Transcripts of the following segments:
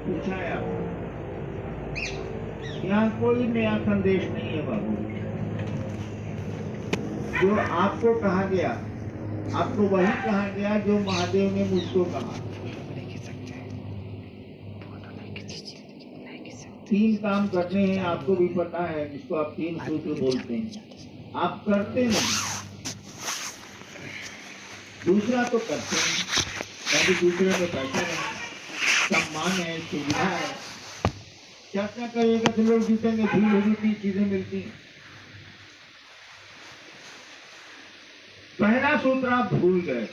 पूछा है आपको, यहाँ कोई नया संदेश नहीं है बाबू। जो आपको कहा गया, आपको वही कहा गया जो महादेव ने मुझको कहा। 3 काम करने हैं, आपको भी पता है, जिसको आप 3 सूत्र बोलते हैं, आप करते नहीं। दूसरा तो करते हैं, कभी दूसरे में पैसा नहीं, सम्मान है, सुविधा है, चर्चा करिएगा तो लोग जीतेंगे, भीड़ होगी, 3 चीजें मिलती हैं। पहला सूत्र आप भूल गए।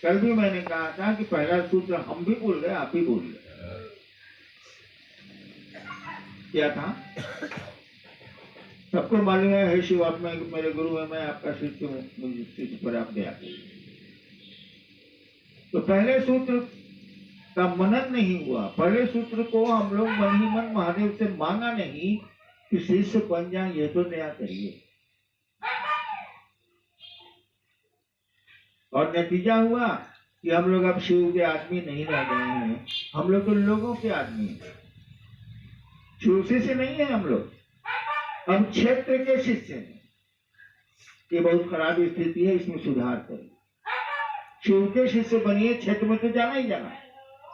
कल भी मैंने कहा था कि पहला सूत्र हम भी भूल गए, आप ही भूल गए। क्या था? सबको मालूम है, हे शिव आप मेरे गुरु है, मैं आपका शिष्य हूँ, मुझे शिष्य पर आप दया। तो पहले सूत्र का मनन नहीं हुआ। पहले सूत्र को हम लोग मन ही मन महादेव से मांगा नहीं कि शिष्य बन जाए, ये तो दया करिए। और नतीजा हुआ कि हम लोग अब शिव के आदमी नहीं रह गए हैं, हम लोग तो लोगों के आदमी हैं। शिव शिष्य नहीं है हम लोग, हम क्षेत्र के शिष्य हैं। ये बहुत खराब स्थिति है, इसमें सुधार करें। शिव के शिष्य बनिए, क्षेत्र में तो जाना ही जाना,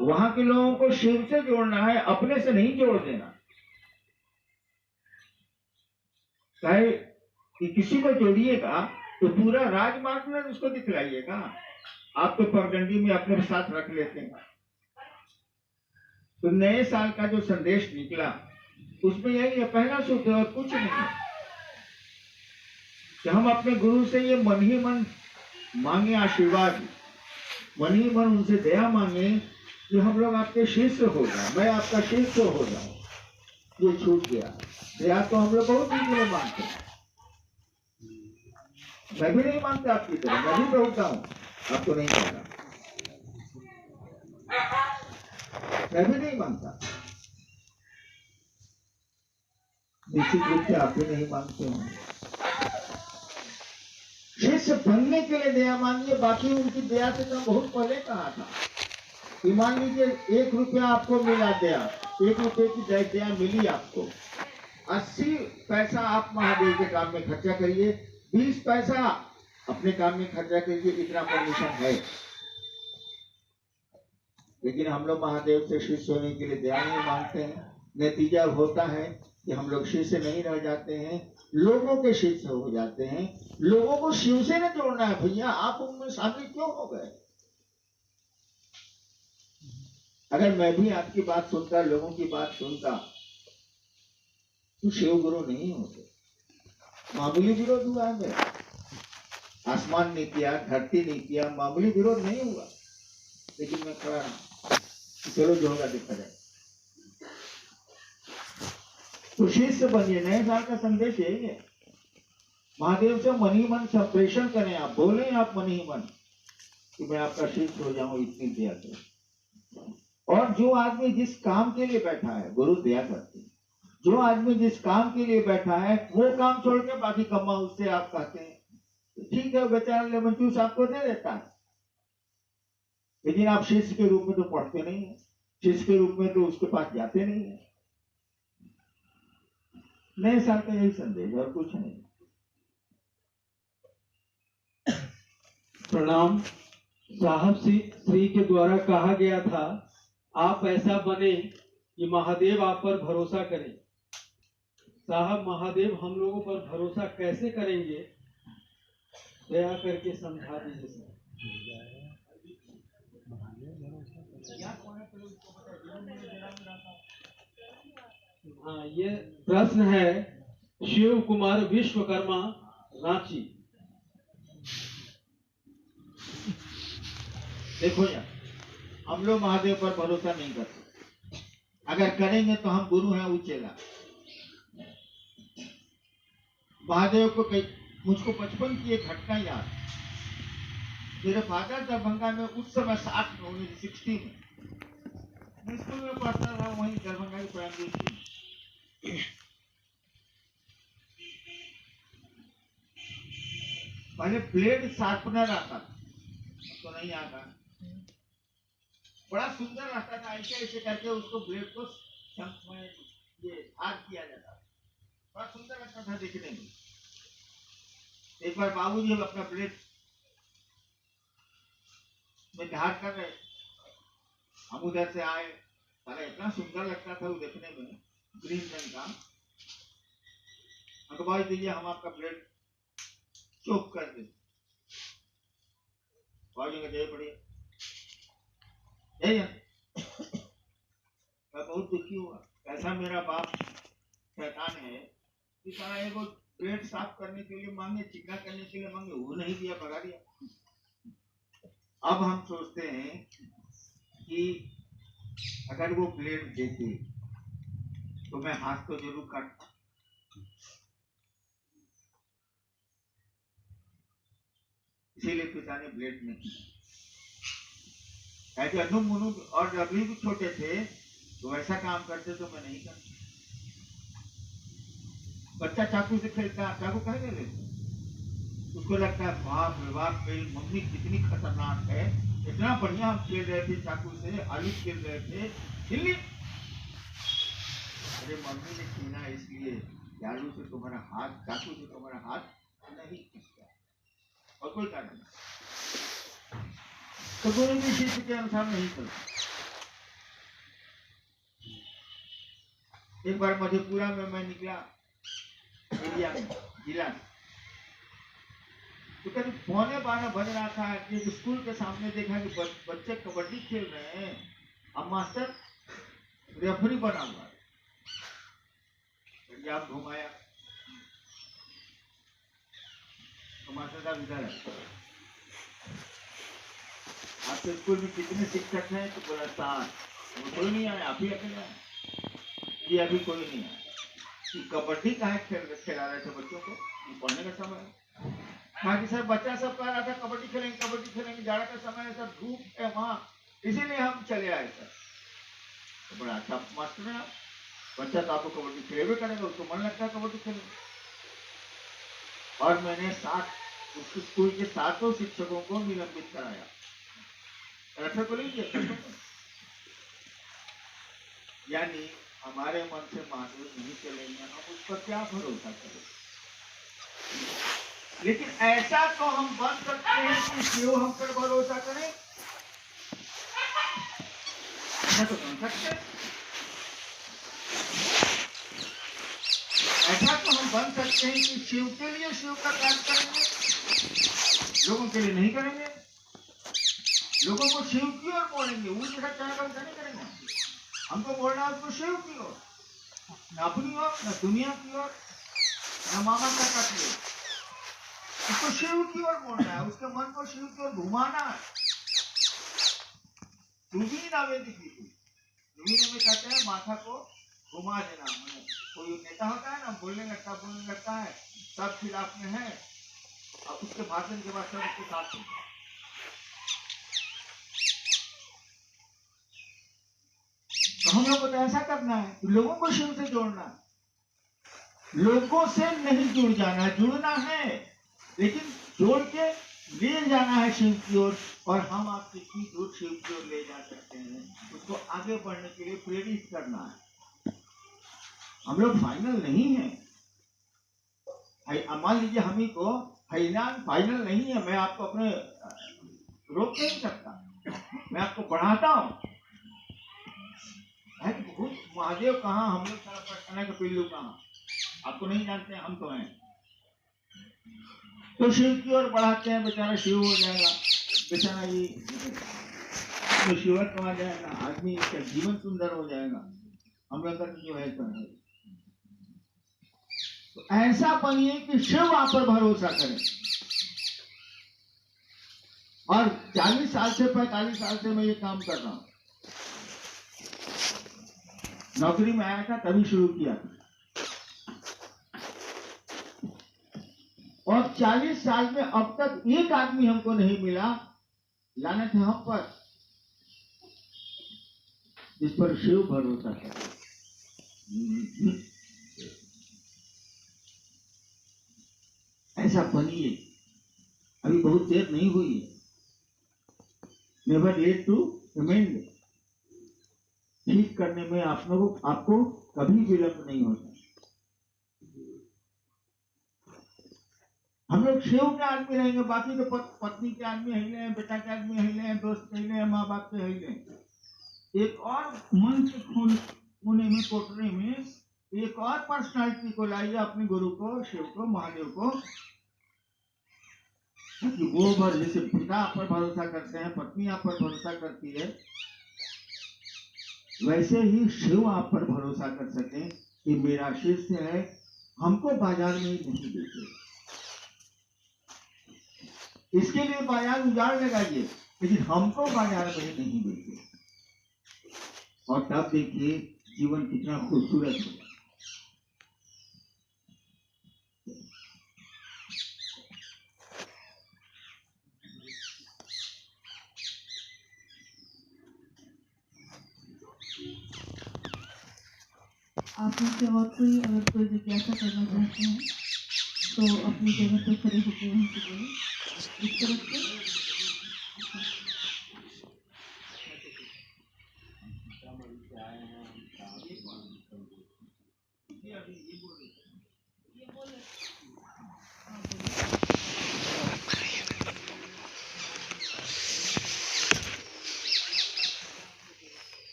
वहां के लोगों को शिव से जोड़ना है, अपने से नहीं जोड़ देना। चाहे कि किसी को जोड़िएगा तो पूरा राजमार्ग में उसको दिखलाइएगा। आप तो पगडंडी में अपने साथ रख लेते हैं। तो नए साल का जो संदेश निकला उसमें यही है, पहला सूत्र और कुछ नहीं है कि हम अपने गुरु से ये मन ही मन मांगे आशीर्वाद, मन ही मन उनसे दया मांगे कि हम लोग आपके शिष्य हो जाए, मैं आपका शिष्य हो जाऊं। ये छूट गया। दया तो हम लोग बहुत दिन में मांगते हैं। मैं भी नहीं मांगता आपकी तरह, मैं भी बोलता हूँ, आपको नहीं मांगता, मैं भी नहीं मांगता। निश्चित रूप से आप भी नहीं मांगते हो। शिष्य बनने के लिए दया मांगिए, बाकी उनकी दया से तो बहुत पहले कहा था। मान लीजिए 1 रुपया आपको मिला दया, 1 रुपये की दया मिली आपको, 80 पैसा आप महादेव के काम में खर्चा करिए, 20 पैसा अपने काम में खर्चा करिए, इतना परमिशन है। लेकिन हम लोग महादेव से शिष्य होने के लिए दया नहीं मांगते हैं। नतीजा होता है कि हम लोग शिष्य नहीं रह जाते हैं, लोगों के शिष्य हो जाते हैं। लोगों को शिव से न जोड़ना है भैया, आप उनमें शामिल क्यों हो गए? अगर मैं भी आपकी बात सुनता, लोगों की बात सुनता, तो शिव गुरु नहीं होते। मामूली विरोध हुआ है मेरा, आसमान ने किया, धरती ने किया, मामूली विरोध नहीं हुआ, लेकिन मैं खड़ा रहा, चलो जो होगा देखा जाए। तो शिष्य बनिए, नए साल का संदेश यही है। महादेव से मन ही मन संप्रेषण करें, आप बोले आप मन ही मन कि मैं आपका शिष्य हो जाऊं, इतनी दया करें। और जो आदमी जिस काम के लिए बैठा है, गुरु दया करते हैं। जो आदमी जिस काम के लिए बैठा है, वो काम छोड़ के बाकी कमा, उससे आप कहते हैं ठीक है, बेचारा लेमन जूस आपको दे देता है, लेकिन आप शिष्य के रूप में तो पढ़ते नहीं है, शिष्य के रूप में तो उसके पास जाते नहीं है। नए साल का यही संदेश और कुछ नहीं। प्रणाम। साहब श्री के द्वारा कहा गया था, आप ऐसा बने कि महादेव आप पर भरोसा करें। साहब, महादेव हम लोगों पर भरोसा कैसे करेंगे, दया करके समझा दीजिए सर। हाँ, ये प्रश्न है शिव कुमार विश्वकर्मा, रांची। देखो यार, हम लोग महादेव पर भरोसा नहीं करते। अगर करेंगे तो हम गुरु हैं, उचेला। महादेव को मुझको बचपन की एक घटना याद। मेरे फादर दरभंगा में उस समय 60 में मैं स्कूल में पढ़ता था, वहीं दरभंगा की प्राइमरी स्कूल। पहले ब्लेड शार्पनर आता था, तो नहीं आता। बड़ा सुंदर लगता था, ऐसे ऐसे करके उसको ब्लेड को ये धार किया जाता, बड़ा सुंदर लगता था देखने में। एक बार बाबूजी अपना ब्लेड में धार कर रहे, हम उधर से आए, सारा इतना सुंदर लगता था वो देखने में, ग्रीन रंग का। अखबार दीजिए, हम आपका ब्लेड चोप कर दे। बाबूजी का जय बढ़िया, जय। मैं बहुत दुखी हुआ, ऐसा मेरा बाप शैतान है कि सारा एगो पेट साफ करने के लिए मांगे, चिकना करने के लिए मांगे, वो नहीं दिया, भगा दिया। अब हम सोचते हैं कि अगर वो ब्लेड देते तो मैं हाथ तो जरूर काटता। इसीलिए पिता ने ब्लेड नहीं किया। अनु मुनु और अभी भी छोटे थे तो ऐसा काम करते तो मैं नहीं करता। बच्चा चाकू से खेलता, चाकू कहे ले लेते, उसको लगता है बाप रे बाप, मेरी मम्मी कितनी खतरनाक है, इतना बढ़िया हम खेल रहे थे चाकू से, आलू खेल रहे थे, हिल्ली। अरे मम्मी ने छीना इसलिए, आलू से तुम्हारा हाथ, चाकू से तुम्हारा हाथ नहीं खींचता, और कोई कारण नहीं। तो गुरु जी शिष्य के अनुसार नहीं करते। एक बार मधेपुरा में मैं निकला एरिया में, जिला में, तो करीब 11:15 बज रहा था कि स्कूल के सामने देखा कि बच्चे कबड्डी खेल रहे हैं, अब मास्टर रेफरी बना हुआ है। पंजाब घुमाया तो मास्टर साहब इधर है, आपके स्कूल में कितने शिक्षक हैं? तो बोला 7। कोई नहीं आया, आप ही अकेले आए? जी अभी कोई नहीं आया। कबड्डी कहाँ खिला रहे थे बच्चों को, पढ़ने का समय। बाकी सर बच्चा सब कह रहा था कबड्डी खेलेंगे, कबड्डी खेलेंगे, जाड़ा का समय है सर, धूप है वहाँ, इसीलिए हम चले आए सर। तो बड़ा अच्छा मास्टर है, बच्चा तो आपको कबड्डी खेले करेगा, उसको मन लगता है कबड्डी खेले। और मैंने 7 उस स्कूल के 7 शिक्षकों को निलंबित कराया। ऐसा को लीजिए, यानी हमारे मन से महादेव नहीं चलेंगे, हम उस पर क्या भरोसा करें। लेकिन ऐसा तो हम बन सकते हैं कि शिव हम पर भरोसा करें, ऐसा तो बन सकते हैं। ऐसा तो हम बन सकते हैं कि शिव के लिए शिव का कार्य करेंगे, लोगों के लिए नहीं करेंगे, लोगों को शिव की ओर बोलेंगे, वो जगह चाहेगा वैसा नहीं करेंगे। हमको बोलना है उसको शिव की ओर, न अपनी ओर, न दुनिया की ओर, न मामा काका की ओर, उसको शिव की ओर बोलना है, उसके मन को शिव की ओर घुमाना है। दुबी नावे दिखी थी, दुबी में कहते हैं माथा को घुमा देना। कोई नेता होता है ना, बोलने लगता है, सब खिलाफ में है, और उसके भाषण के बाद सब उसके साथ हैं। तो हम लोग को तो ऐसा करना है, लोगों को शिव से जोड़ना है, लोगों से नहीं जुड़ जाना है, जुड़ना है लेकिन जोड़ के ले जाना है शिव की ओर। और हम आपकी चीज जो शिव की ओर ले जा सकते हैं, उसको आगे बढ़ने के लिए प्रेरित करना है। हम लोग फाइनल नहीं है, मान लीजिए हम ही को फाइनल नहीं है, मैं आपको अपने रोक नहीं सकता, मैं आपको बढ़ाता हूँ। महादेव कहाँ, हम लोग सारा पटना का पिल्लू कहाँ, आपको नहीं जानते, हम तो हैं। तो शिव की ओर बढ़ाते हैं, बेचारा शिव हो जाएगा, बेचारा ये तो शिवर कमा जाएगा, आदमी का जीवन सुंदर हो जाएगा। हम लोग जो है तो है। तो ऐसा बनिए कि शिव आप पर भरोसा करें। और 40 साल से 45 साल से मैं ये काम कर रहा हूं। नौकरी में आया था तभी शुरू किया था, और 40 साल में अब तक एक आदमी हमको नहीं मिला, लानत है हम पर, जिस पर शिव भरोसा करे। ऐसा बनिए, अभी बहुत देर नहीं हुई है। Never late to remend. ठीक करने में आपको कभी विलंब नहीं होता। हम लोग शिव के आदमी रहेंगे, बाकी तो पत्नी के आदमी हिले, बेटा के आदमी हिले, दोस्त के हिले, माँ बाप के हिले। एक और मन के कोने में, कोटरे में एक और पर्सनालिटी को लाइए, अपने गुरु को, शिव को, महादेव को, कि वो जैसे पिता आप पर भरोसा करते हैं, पत्नी आप पर भरोसा करती है, वैसे ही शिव आप पर भरोसा कर सके कि मेरा शिष्य है, हमको बाजार में ही नहीं देते। इसके लिए बाजार उजाड़ लगाइए, लेकिन हमको बाजार में ही नहीं देते। और तब देखिए जीवन कितना खूबसूरत होगा। आप में से और कोई अगर कोई जिज्ञासा करना चाहते हैं तो अपनी जगह पर खड़े होकर वहाँ से बोले इस तरफ से।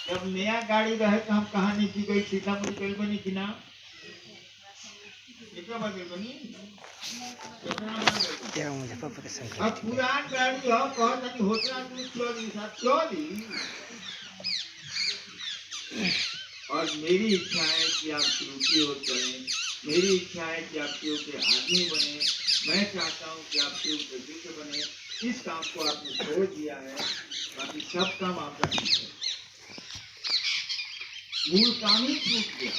जब नया गाड़ी रहे तो हम कहाँ नहीं की गई, सीतामढ़ी गई बनी कि ना? अब पुरान गाड़ी हो, बहुत नहीं होटल आदमी चोरी। और मेरी इच्छा है कि आप शिव की ओर चलें, मेरी इच्छा है कि आप शिव के आदमी बने। मैं चाहता हूँ कि आप शिव के शिष्य बने। इस काम को आपने छोड़ दिया है, बाकी सब काम आपका ठीक है। मूल काम ही छूट गया।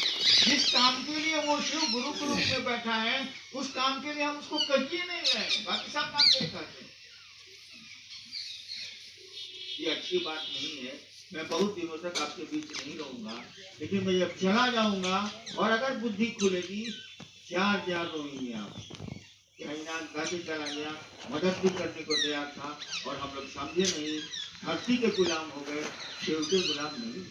जिस काम के लिए वो शिव गुरु के रूप में बैठा है, उस काम के लिए हम उसको कहिए नहीं रहे, बाकी सब काम के करते हैं। ये अच्छी बात नहीं है। मैं बहुत दिनों तक आपके बीच नहीं रहूंगा, लेकिन मैं जब चला जाऊंगा और अगर बुद्धि खुलेगी, चार रोएंगे आप। कहीं गाड़ी चला गया, मदद भी करने को तैयार था और हम लोग समझे नहीं, धरती के गुलाम हो गए, शिव के गुलाम नहीं।